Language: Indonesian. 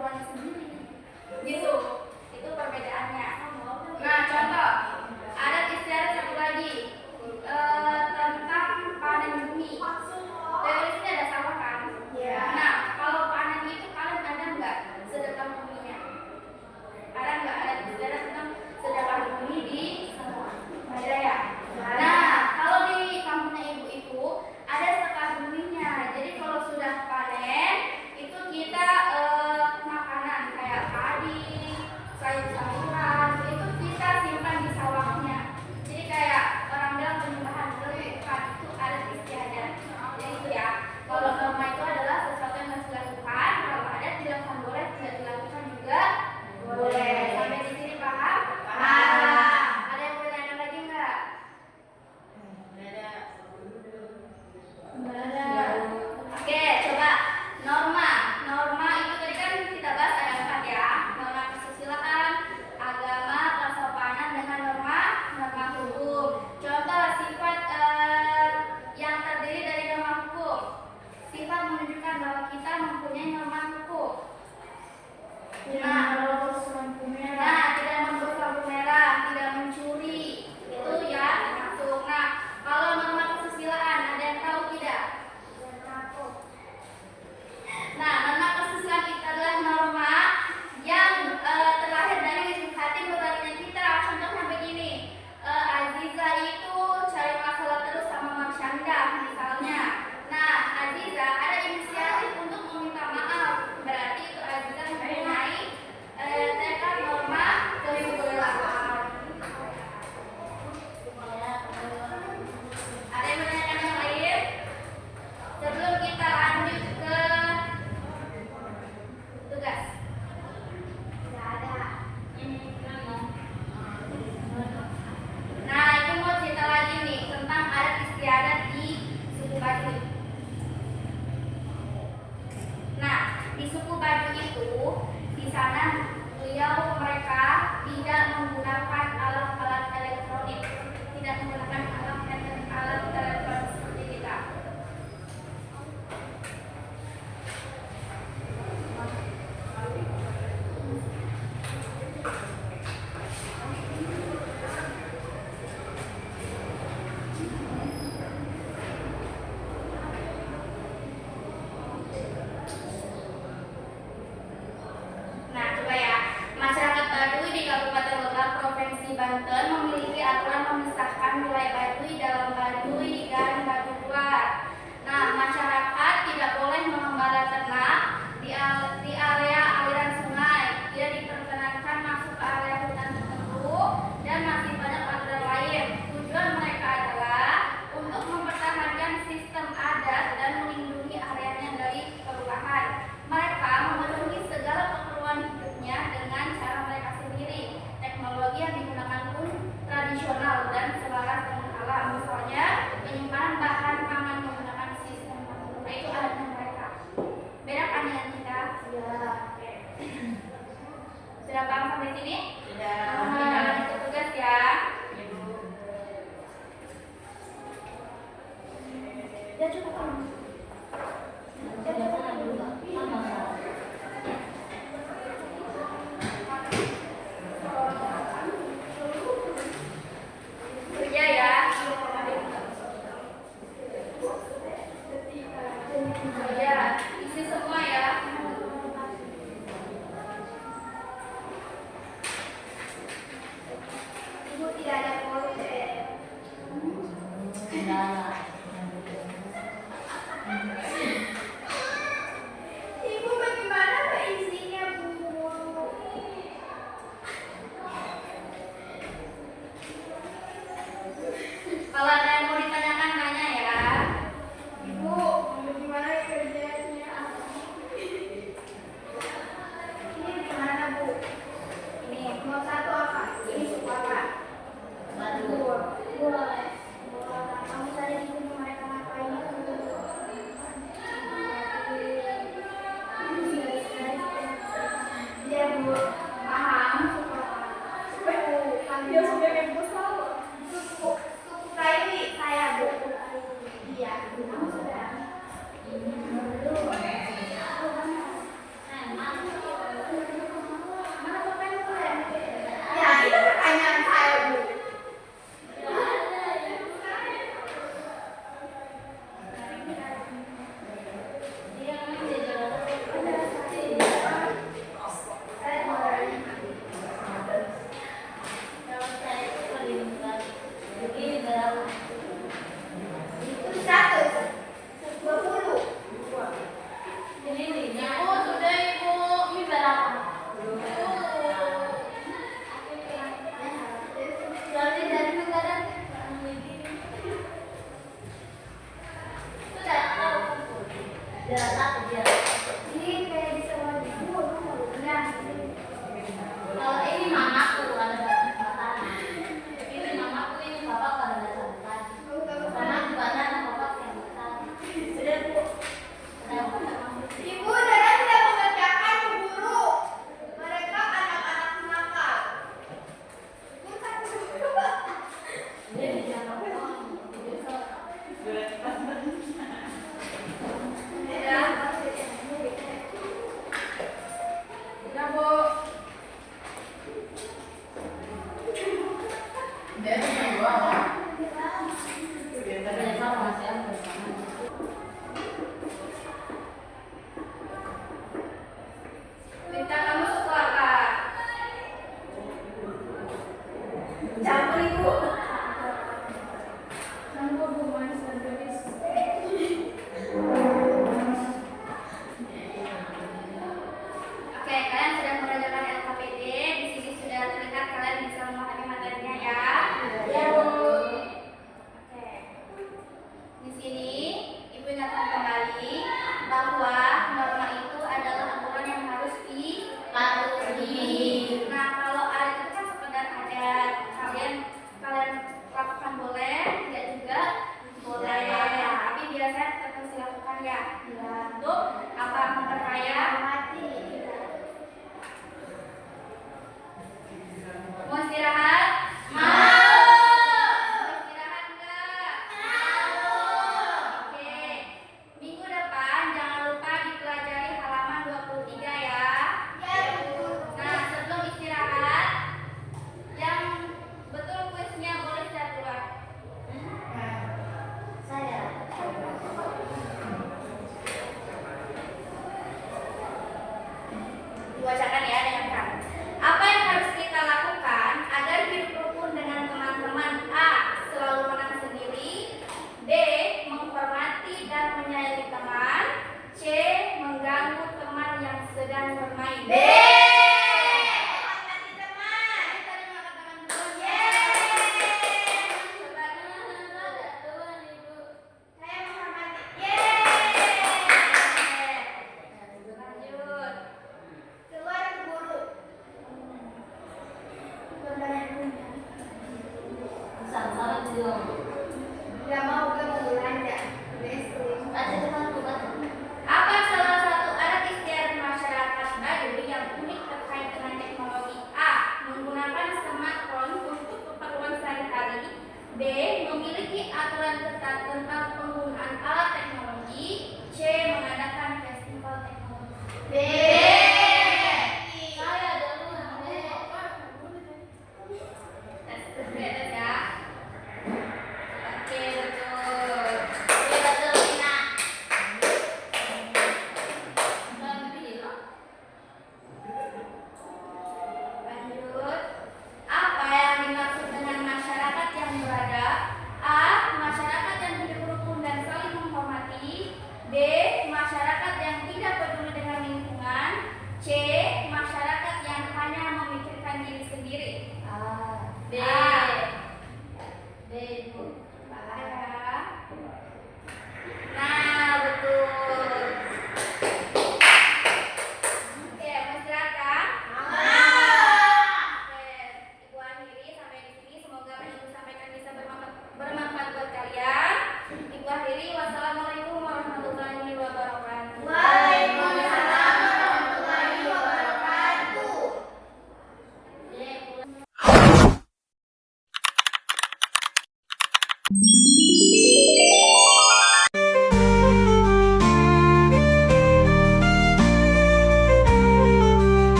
kemampuannya sendiri. Gitu. Itu perbedaannya. Nah, contoh adat istiadat satu lagi tentang panen bumi. Dari sini ada sawah kan? Nah, kalau panen itu kalian ada nggak sedekah buminya? Ada nggak adat istiadat tentang sedekah bumi di sawah? Ada ya? Nah, kalau di kampungnya ibu itu ada sedekah buminya. Jadi kalau sudah panen itu kita makanan kayak padi, sayur-sayuran itu kita simpan di sawahnya. Jadi kayak orang bilang penyembahan berlebihan itu adat istiadat. Jadi itu ya. Kalau norma itu adalah sesuatu yang harus dilakukan. Kalau adat dilakukan boleh, tidak dilakukan juga boleh. Sampai di sini paham? Paham. Ada yang bertanya lagi nggak? Nggak ada. Oke, coba norma. Norma itu tadi kan kita bahas ada 4 ya. Norma kesusilaan, agama, kesopanan, dengan norma hukum. Contoh sifat yang terdiri dari norma hukum. Sifat menunjukkan bahwa kita mempunyai norma hukum. Nah, tidak membawa lampu merah, tidak mencuri. Itu ya masuk. Nah, kalau norma kesusilaan ada yang tahu tidak? Nah, norma kesusilaan itu adalah norma yang terlahir dari hati nuraninya kita. Contohnya begini, Aziza itu cari masalah terus sama Marsyanda misalnya. Nah, Aziza ada inisiatif untuk meminta maaf. Berarti itu Aziza mempunyai tekad norma kesusilaan. Ada yang menanyakan yang lain? Sebelum kita lanjut ke tugas. Tidak ada. Nah, itu mau cerita lagi nih tentang adat istiadat di suku Baduy. Nah, di suku Baduy itu di sana mereka tidak menggunakan alat-alat elektronik, tidak menggunakan alat elektronik seperti kita. Nah, coba ya. Masyarakat Baduy di Kabupaten Lebak, Provinsi Banten memiliki aturan memisahkan wilayah Baduy dalam Baduy dan Baduy luar. Nah, masyarakat tidak boleh mengembala ternak di area aliran sungai, tidak diperkenankan masuk ke area hutan tertentu, dan masih banyak aturan lain. Tujuan mereka adalah untuk mempertahankan sistem adat dan melindungi areanya dari perubahan. Mereka memenuhi segala keperluan hidupnya dengan cara mereka sendiri. Teknologi yang digunakan pun tradisional dan selaras dengan alam. Misalnya penyimpanan bahan pangan menggunakan sistem tertentu. Itu adatnya mereka. Beda kan dengan kita? Ya. Oke. Sudah paham sampai sini? Sudah. Kita lanjut ke tugas ya. Ya cukup kan? Ya cukup kan dulu. Kerja ya. Ya, isi semua ya. Ini kayak di sekolah gitu. Nah, kalau ini mamaku ada batas. Ini mamaku, ini bapak ada batas. Sama juga ada anak bapak yang batas. Sudah Bu. Ibu Dara tidak mengerjakan Bu Guru. Mereka anak-anak nakal. Bukan Bu Guru. Jadi jangan Udah Bu. Minta kamu suka apa? Campur Ibu. Campur Bu, manis dan manis. Oke, kalian sudah mengerjakan LKPD. Di sini sudah terlihat kalian bisa memahami materinya ya. Ya Bu. Oke. Di sini Ibu ingatkan kembali bahwa norma itu adalah aturan yang harus dipatuhi. Nah, kalau adat itu kan sekedar adat. Kalian lakukan boleh, tidak juga boleh. Tapi biasanya tetap harus dilakukan ya. Untuk apa? Memperkaya hati. Mau istirahat? Mau. Istirahat enggak? Mau. Oke. Minggu depan jangan lupa dipelajari halaman 23 ya. Ya, Bu. Nah, sebelum istirahat, yang betul kuisnya boleh saya keluar. Saya. Dibacakan ya, dengarkan. Apa yang harus kita lakukan agar hidup rukun dengan teman-teman? A. Selalu menang sendiri. B. Menghormati dan menyayangi teman. C. Mengganggu teman yang sedang bermain.